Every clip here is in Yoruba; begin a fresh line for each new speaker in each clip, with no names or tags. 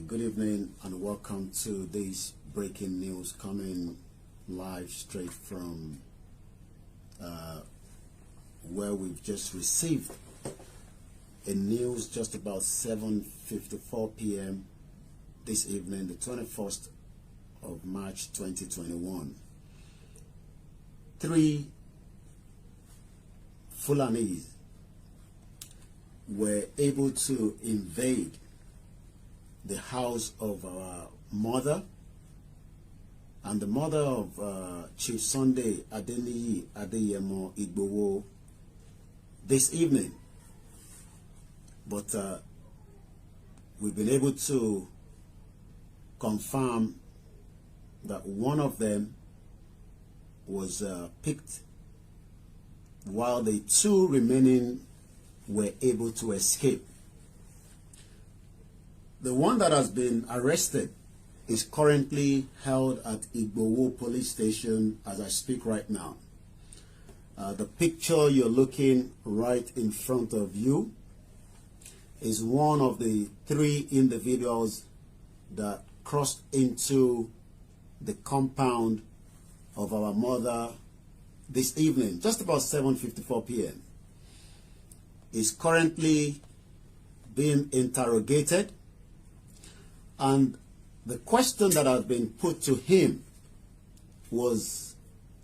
Good evening and welcome to this breaking news coming live straight from where we've just received a news just about 7:54 p.m. this evening, the 21st of March 2021. 3 Fulanis were able to invade the house of our mother and the mother of Chief Sunday Adeniyi Adeyemo IGBOHO this evening. But we've been able to confirm that one of them was picked while the 2 remaining were able to escape. The one that has been arrested is currently held at IGBOHO police station as I speak right now. The picture you're looking right in front of you is one of the 3 individuals that crossed into the compound of our mother this evening, just about 7:54 p.m. Is currently being interrogated, and the question that has been put to him was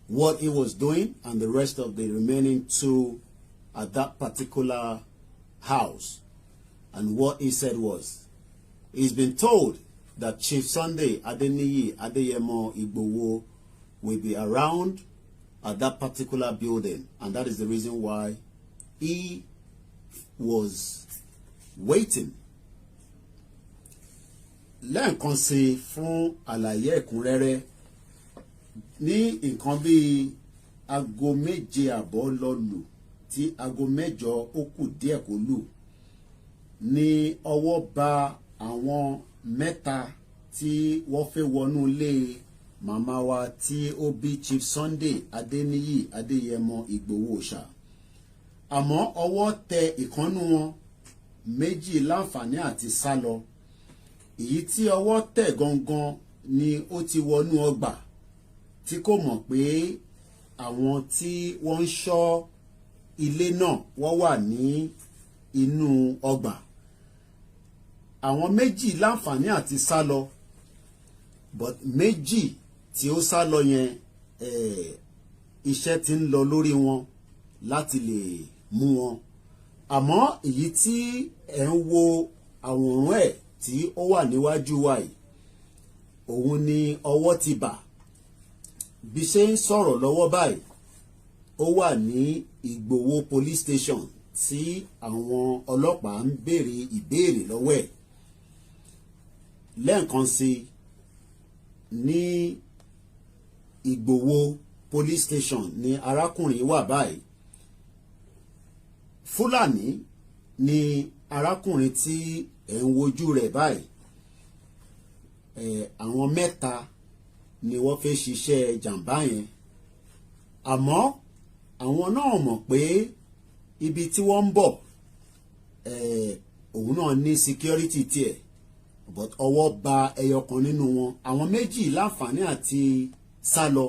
what he was doing and the rest of the remaining 2 at that particular house. And what he said was, he's been told that Chief Sunday Adeniyi Adeyemo IGBOHO will be around at that particular building, and that is the reason why he was waiting. Lẹ́ẹ̀kan sí fún àlàyé ẹ̀kúnrẹ́rẹ́ ní nǹkan bíi aago 7:30 lọ lù tí aago 8 ó kù díẹ̀ kó lù ní ọwọ́ bá àwọn 3 tí wọ́n fẹ́ wọnú ilé màmá wa tí ó bí Chief Sunday Adeniyi Adeyemo IGBOHO ṣá. Àmọ́ ọwọ́ tẹ ìkànnú wọn, 2 láǹfààní àti sálọ. Èyí tí ọwọ́ tẹ̀ gangan ni ó ti wọnú ọgbà tí kò mọ̀ pé àwọn tí wọ́n ń ṣọ́ ilé náà wọ́n wà ní inú ọgbà. Àwọn 2 láǹfààní àti sálọ, but 2 tí ó sálọ yẹn iṣẹ́ ti ń lọ lórí wọn láti lè mú wọn. Àmọ́ èyí tí ẹ̀ ń wo àwòrán ẹ̀ tí ó wà níwájú wa yìí, òun ni ọwọ́ ti bà. Bí ṣe ń sọ̀rọ̀ lọ́wọ́ báyìí, ó wà ní IGBOHO police station tí àwọn ọlọ́pàá ń béèrè ìbéèrè lọ́wọ́ ẹ̀. Lẹ́ẹ̀kan sí ní IGBOHO police station ni arákùnrin wà báyìí. Fúlàní ni arákùnrin tí ẹ̀ ń wojú rẹ̀ báyìí. Àwọn 3 ni wọ́n fẹ́ ṣiṣẹ́ jàǹbá yẹn. Àmọ́ àwọn náà mọ̀ pé ibi tí wọ́n ń bọ̀ òun náà ní security tiẹ̀, but ọwọ́ bà ẹyọkan nínú wọn. Àwọn 2 láǹfààní àti sálọ.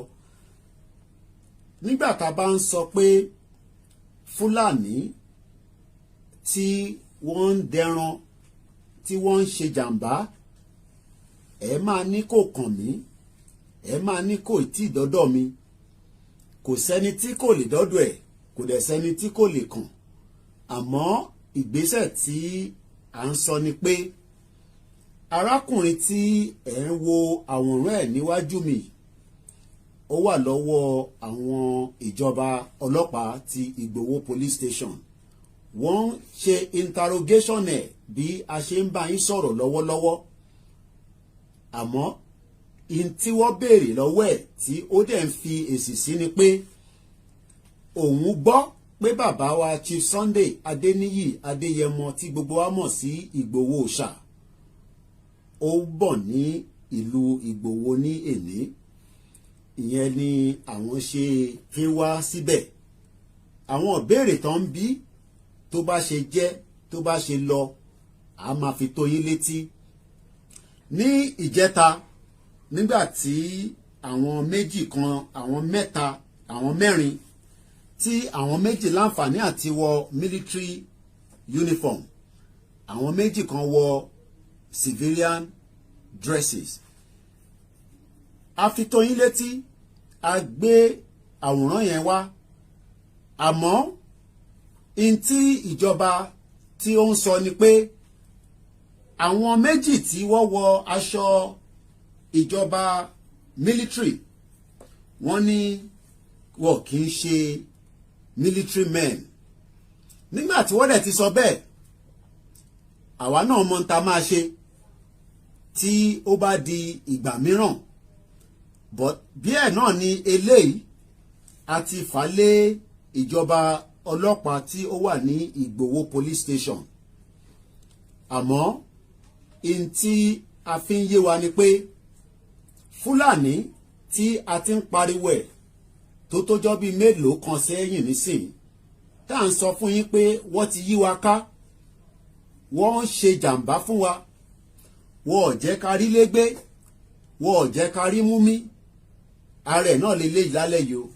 Nígbà tá a bá ń sọ pé Fúlàní tí wọ́n ń dẹran, tí wọ́n ń ṣe jàǹbá, ẹ máa ní kò kàn mí, ẹ máa ní kò tí dọ́dọ̀ mi. Kò sẹ́ni tí kò lè dọ́dọ̀ ẹ̀, kò dẹ̀ sẹ́ni tí kò lè kàn. Àmọ́ ìgbésẹ̀ tí à ń sọ ni pé arákùnrin tí ẹ̀ ń wo àwòrán ẹ̀ níwájú mi, ó wà lọ́wọ́ àwọn ìjọba ọlọ́pàá ti IGBOHO police station. Wọ́n ṣe interrogation ẹ̀ bí a ṣe ń bá yín sọ̀rọ̀ lọ́wọ́lọ́wọ́. Àmọ́ in tí wọ́n béèrè lọ́wọ́ ẹ̀ tí ó dẹ̀ ń fi èsì sí ni pé òun gbọ́ pé bàbá wa Chief Sunday Adeniyi Adeyemo tí gbogbo wa mọ̀ sí IGBOHO ṣá, ó bọ̀ ní ìlú IGBOHO ní èní. Ìyẹn ni àwọn ṣe fi wá síbẹ̀. Àwọn ìbéèrè tó ń bí, tó bá ṣe jẹ́, tó bá ṣe lọ, a máa fi tó yín létí. ní ìjẹta nígbà tí àwọn méjì kan àwọn mẹ́ta àwọn mẹ́rin tí àwọn méjì láǹfààní àti wọ military uniform, àwọn méjì kan wọ civilian dresses. A fi tó yín létí, a gbé àwòrán yẹn wá, àmọ́ in tí ìjọba tí ó ń sọ ni pé àwọn méjì tí wọ́n wọ aṣọ ìjọba military, wọ́n ní wọ́n kì í ṣe military men. Nígbà tí wọ́n dẹ̀ ti sọ bẹ́ẹ̀, àwa náà mọ̀ ń ta máa ṣe tí ó bá di ìgbà mìíràn. But bí ẹ̀ náà ni eléyìí a ti fà lé ìjọba ọlọ́pàá tí ó wà ní Ìgbòho police station. Àmọ́ in tí a fi ń yé wa ni pé Fúlàní tí a ti ń pariwo ẹ̀ tó tójọ́ bíi mélòó kan sẹ́yìn nísìnyí, tá à ń sọ fún yín pé wọ́n ti yí wa ká, wọ́n ń ṣe jàǹbá fún wa, wọ́n ò jẹ́ ká rí légbé, wọ́n ò jẹ́ ká rí múmí. Ààrẹ náà lè lé ìlálẹ̀ yìí o.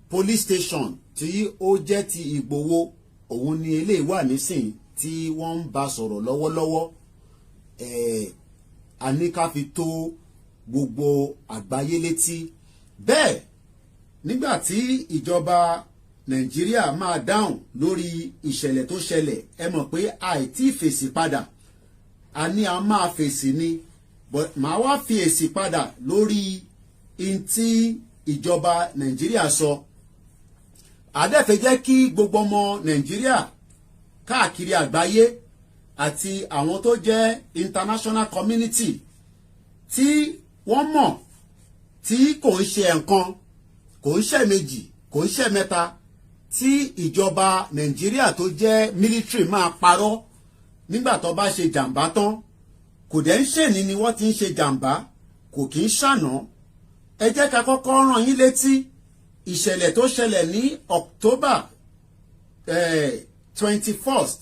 Police station tí ó jẹ́ ti Ìgbòho, òun ni eléyìí wà nísìnyí tí wọ́n ń bá sọ̀rọ̀ lọ́wọ́lọ́wọ́. A ní ká fi tó gbogbo àgbáyé létí. Bẹ́ẹ̀ nígbà tí ìjọba Nàìjíríà máa dáhùn lórí ìṣẹ̀lẹ̀ tó ṣẹlẹ̀, ẹ mọ̀ pé àìtí fèsì padà, a ní a máa fèsì ni, but màá wá fi èsì padà lórí in tí ìjọba Nàìjíríà sọ. Àdẹ́fẹ́ jẹ́ kí gbogbo ọmọ Nàìjíríà káàkiri àgbáyé àti àwọn tó jẹ́ international community tí wọ́n mọ̀ tí kò ń ṣe ẹ̀kan, kò ń ṣe méjì, kò ń ṣe mẹ́ta, tí ìjọba Nàìjíríà tó jẹ́ military máa parọ́ nígbà tó bá ṣe jàǹbá tán. Kò dẹ̀ ń ṣèní ni wọ́n ti ń ṣe jàǹbá, kò kì í ṣàná. Ẹ jẹ́ ká kọ́kọ́ rán yín létí ìṣẹ̀lẹ̀ tó ṣẹlẹ̀ ní October 21st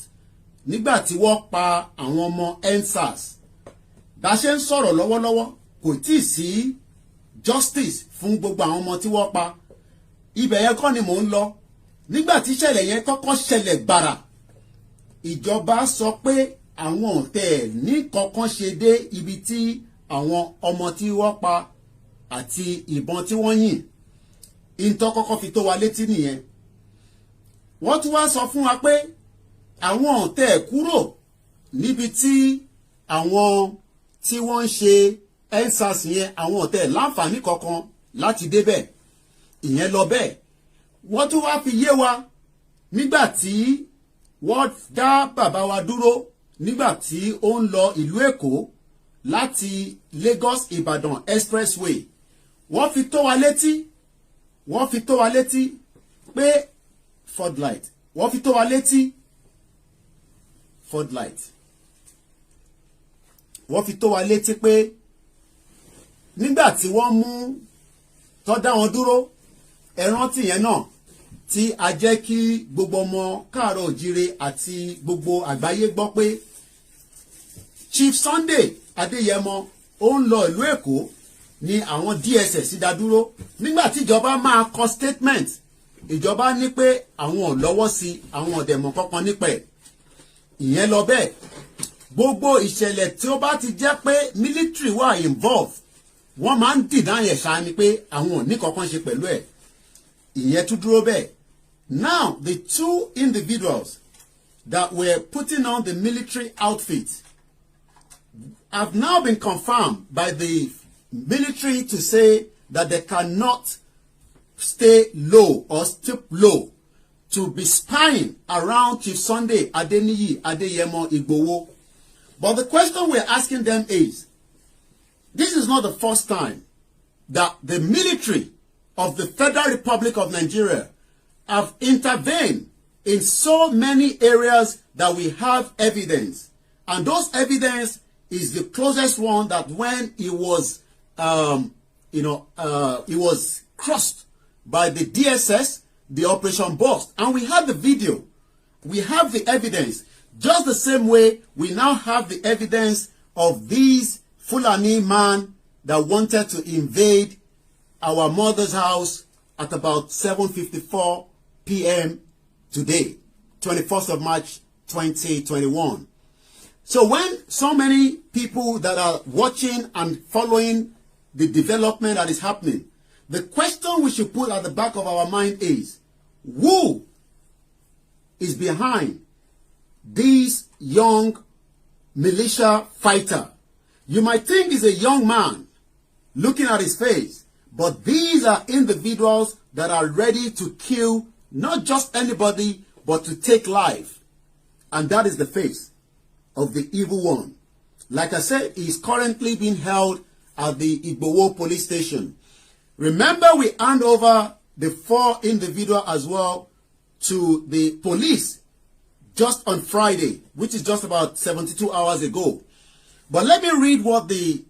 nígbà tí wọ́n pa àwọn ọmọ EndSARS. Bá ṣe ń sọ̀rọ̀ lọ́wọ́lọ́wọ́ kò tí ì sí justice fún gbogbo àwọn ọmọ tí wọ́n pa. Ibẹ̀ yẹn kọ́ ni mò ń lọ. Nígbà tí ìṣẹ̀lẹ̀ yẹn kọ́kọ́ ṣẹlẹ̀ gbàrà, ìjọba sọ pé àwọn ọ̀tẹ̀ ní kankan ṣe dé ibi tí àwọn ọmọ tí wọ́n pa àti ìbọn tí wọ́n yìn. Ìntọ́ kọ́kọ́ fi tó wa létí nìyẹn. Wọ́n tún wá sọ fún wa pé àwọn ọ̀tẹ̀ kúrò níbi tí àwọn tí wọ́n ń ṣe EndSARS yẹn, àwọn ọ̀tẹ̀ láǹfààní kankan láti débẹ̀. Ìyẹn lọ bẹ́ẹ̀. Wọ́n tún wá fi yé wa nígbà tí wọ́n dá bàbá wa dúró nígbà tí ó ń lọ ìlú Èkó láti Lagos Ìbàdàn expressway. Wọ́n fi tó wa létí, wọ́n fi tó wa létí pé floodlight, wọ́n fi tó wa létí floodlight, wọ́n fi tó wa létí pé nígbà tí wọ́n mú tó dá wọn dúró, ẹ rántí yẹn náà tí a jẹ́ kí gbogbo ọmọ káàárọ̀ òjíire àti gbogbo àgbáyé gbọ́ pé Chief Sunday Adéyẹmọ ó ń lọ ìlú Èkó ní àwọn DSS dá dúró. Nígbà tí ìjọba máa kọ statement, ìjọba ní pé àwọn ò lọ́wọ́ sí, àwọn ọ̀dẹ̀mọ̀ kankan nípa ẹ̀. Ìyẹn lọ bẹ́ẹ̀. Gbogbo ìṣẹ̀lẹ̀ tí ó bá ti jẹ́ pé military wà involved, wọ́n máa ń dìdá yẹn ṣáá ni pé àwọn ò ní kankan ṣe pẹ̀lú ẹ̀. Ìyẹn tún dúró bẹ́ẹ̀. Now the two individuals that were putting on the military outfit have now been confirmed by the military to say that they cannot stay low or stoop low to be spying around Chief Sunday Adeyemo Igboho. But the question we're asking them is, this is not the first time that the military of the Federal Republic of Nigeria have intervened in so many areas that we have evidence. And those evidence is the closest one that when he was, he was crossed by the DSS, the Operation Burst. And we have the video. We have the evidence. Just the same way we now have the evidence of these Fulani man that wanted to invade our mother's house at about 7:54 p.m. today, 21st of March 2021. So when so many people that are watching and following the development that is happening, the question we should put at the back of our mind is, who is behind this young militia fighter? You might think he's a young man looking at his face, but these are individuals that are ready to kill not just anybody, but to take life. And that is the face of the evil one. Like I said, he's currently being held at the IGBOHO police station. Remember, we hand over the 4 individuals as well to the police just on Friday, which is just about 72 hours ago. But let me read what the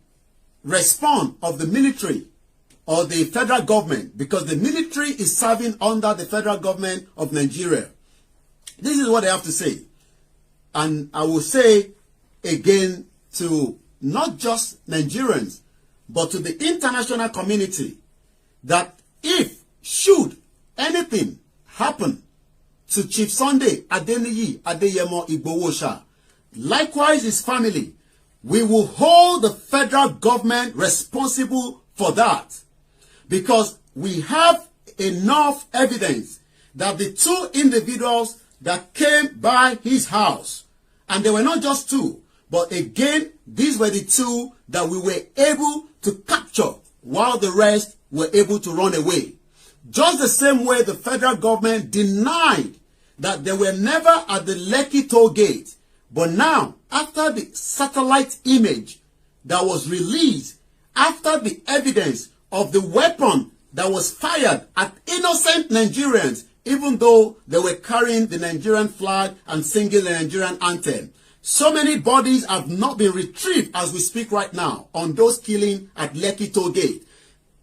response of the military or the federal government, because the military is serving under the federal government of Nigeria. This is what they have to say. And I will say again to not just Nigerians, but to the international community, that if, should anything happen to Chief Sunday Adeniyi Adeyemo Igboho, likewise his family, we will hold the federal government responsible for that. Because we have enough evidence that the 2 individuals that came by his house, and they were not just 2, but again, these were the 2 that we were able to capture while the rest were able to run away. Just the same way the federal government denied that they were never at the Lekki toll gate. But now, after the satellite image that was released, after the evidence of the weapon that was fired at innocent Nigerians, even though they were carrying the Nigerian flag and singing the Nigerian anthem, so many bodies have not been retrieved as we speak right now on those killing at Lekki toll gate.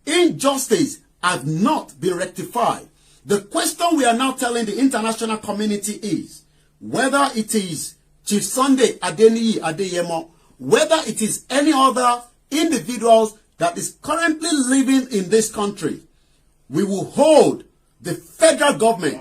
Injustice have not been rectified. The question we are now telling the international community is whether it is Chief Sunday Adeniyi Adeyemo, whether it is any other individuals that is currently living in this country, we will hold the federal government,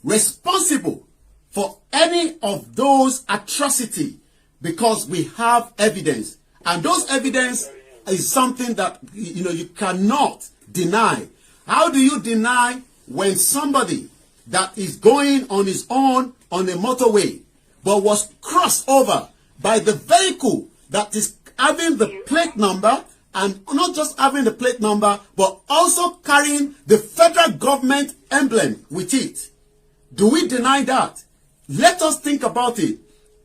responsible for any of those atrocities, because we have evidence. And those evidence is something that you cannot deny. How do you deny when somebody that is going on his own on a motorway but was crossed over by the vehicle that is having the plate number, and not just having the plate number, but also carrying the federal government emblem with it? Do we deny that? Let us think about it.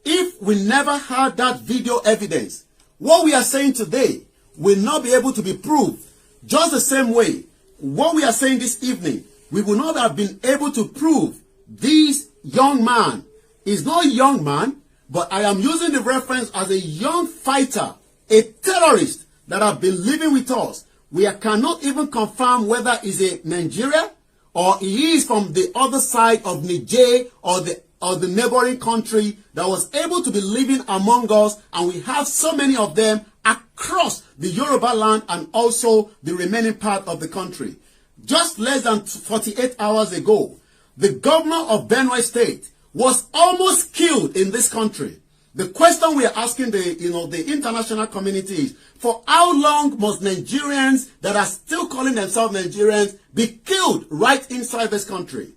If we never had that video evidence, what we are saying today will not be able to be proved. Just the same way, what we are saying this evening, we will not have been able to prove this young man is not a young man, but I am using the reference as a young fighter, a terrorist that have been living with us. We cannot even confirm whether he's a Nigerian or he is from the other side of Niger or the neighboring country that was able to be living among us, and we have so many of them across the Yoruba land and also the remaining part of the country. Just less than 48 hours ago, the governor of Benue State was almost killed in this country. The question we are asking the international community is, for how long must Nigerians that are still calling themselves Nigerians be killed right inside this country?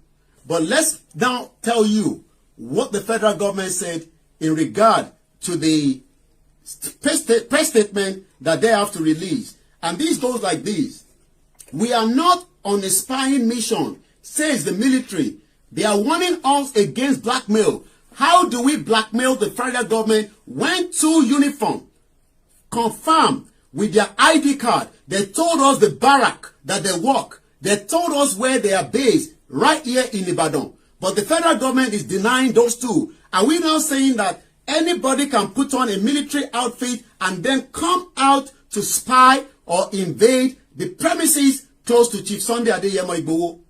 But let's now tell you what the federal government said in regard to the press statement that they have to release. And this goes like this. We are not on a spying mission, says the military. They are warning us against blackmail. How do we blackmail the federal government when 2 uniforms confirmed with their ID card? They told us the barrack that they work. They told us where they are based, right here in Ibadan. But the federal government is denying those 2. Are we now saying that anybody can put on a military outfit and then come out to spy or invade the premises close to Chief Sunday Adeyemo Igboho?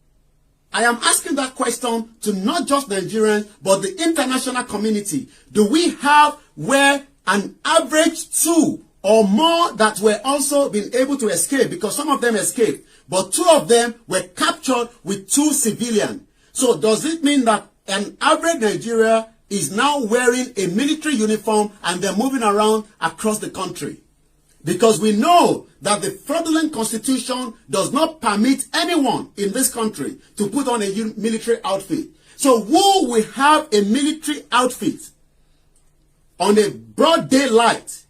I am asking that question to not just Nigerians, but the international community. Do we have where an average 2 or more that were also been able to escape? Because some of them escaped, but 2 of them were captured with 2 civilians. So does it mean that an average Nigeria is now wearing a military uniform and they're moving around across the country? Because we know that the fraudulent constitution does not permit anyone in this country to put on a military outfit. So who will have a military outfit on a broad daylight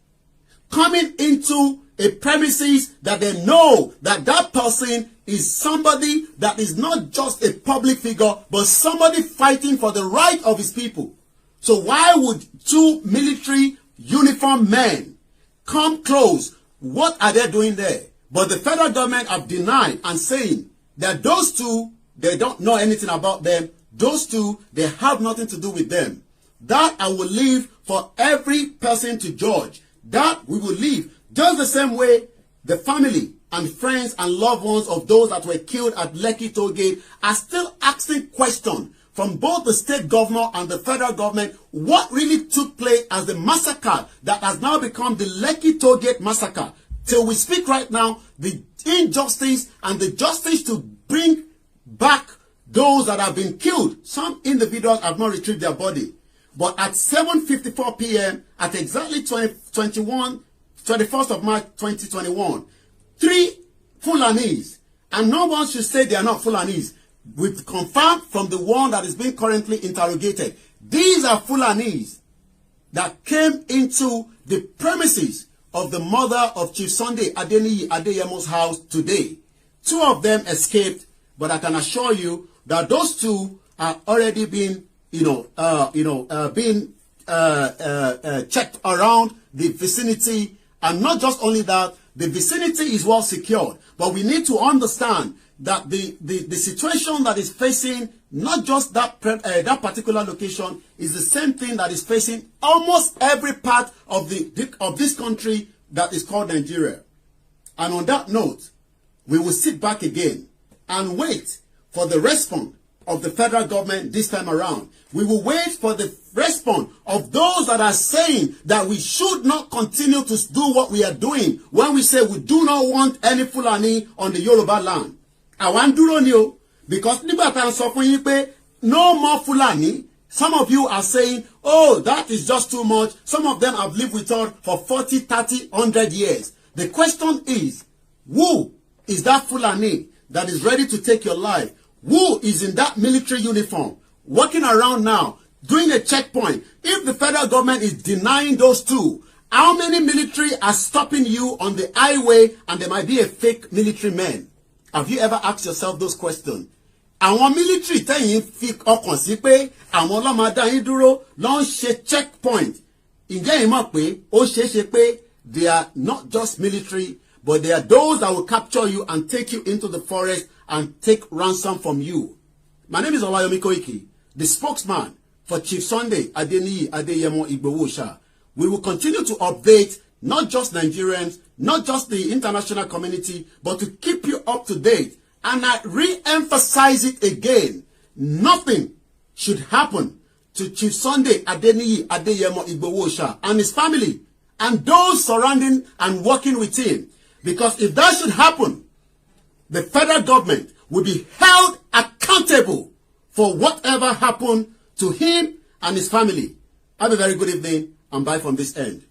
coming into a premises that they know that that person is somebody that is not just a public figure, but somebody fighting for the right of his people? So why would 2 military uniformed men come close? What are they doing there? But the federal government have denied and saying that those 2, they don't know anything about them. Those 2, they have nothing to do with them. That I will leave for every person to judge. That we will leave. Just the same way the family and friends and loved ones of those that were killed at Lekki Toll Gate are still asking questions from both the state governor and the federal government, what really took place as the massacre that has now become the Lekki Toll Gate massacre. Till we speak right now, the injustice and the justice to bring back those that have been killed. Some individuals have not retrieved their body. But at 7:54 p.m., at exactly 21st of March 2021, 3 Fulanis, and no one should say they are not Fulanis. We've confirmed from the one that is being currently interrogated. These are Fulanis that came into the premises of the mother of Chief Sunday Adeniyi Adeyemo's house today. 2 of them escaped, but I can assure you that those 2 are already being, checked around the vicinity. And not just only that, the vicinity is well secured. But we need to understand that the situation that is facing not just that particular location is the same thing that is facing almost every part of this country that is called Nigeria. And on that note, we will sit back again and wait for the response of the federal government this time around. We will wait for the response of those that are saying that we should not continue to do what we are doing when we say we do not want any Fulani on the Yoruba land. I want to know, because no more Fulani. Some of you are saying, oh, that is just too much. Some of them have lived with us for 40, 30, 100 years. The question is, who is that Fulani that is ready to take your life? Who is in that military uniform, walking around now, doing a checkpoint? If the federal government is denying those 2, how many military are stopping you on the highway and there might be a fake military man? Have you ever asked yourself those questions? Àwọn military tẹ́yìn fi ọkàn sí pé àwọn ọlọ́mọdé yín dúró ló ń ṣe checkpoint. Ǹjẹ́ yín mọ̀ pé ó ṣeéṣe pé they are not just military, but they are those that will capture you and take you into the forest and take ransom from you. My name is Olayomi Koiki, the spokesman for Chief Sunday Adeniyi Adeyemo IGBOHO. We will continue to update not just Nigerians, not just the international community, but to keep you up to date. And I re-emphasize it again. Nothing should happen to Chief Sunday Adeniyi Adeyemo IGBOHO and his family and those surrounding and working with him. Because if that should happen, the federal government will be held accountable for whatever happened to him and his family. Have a very good evening and bye from this end.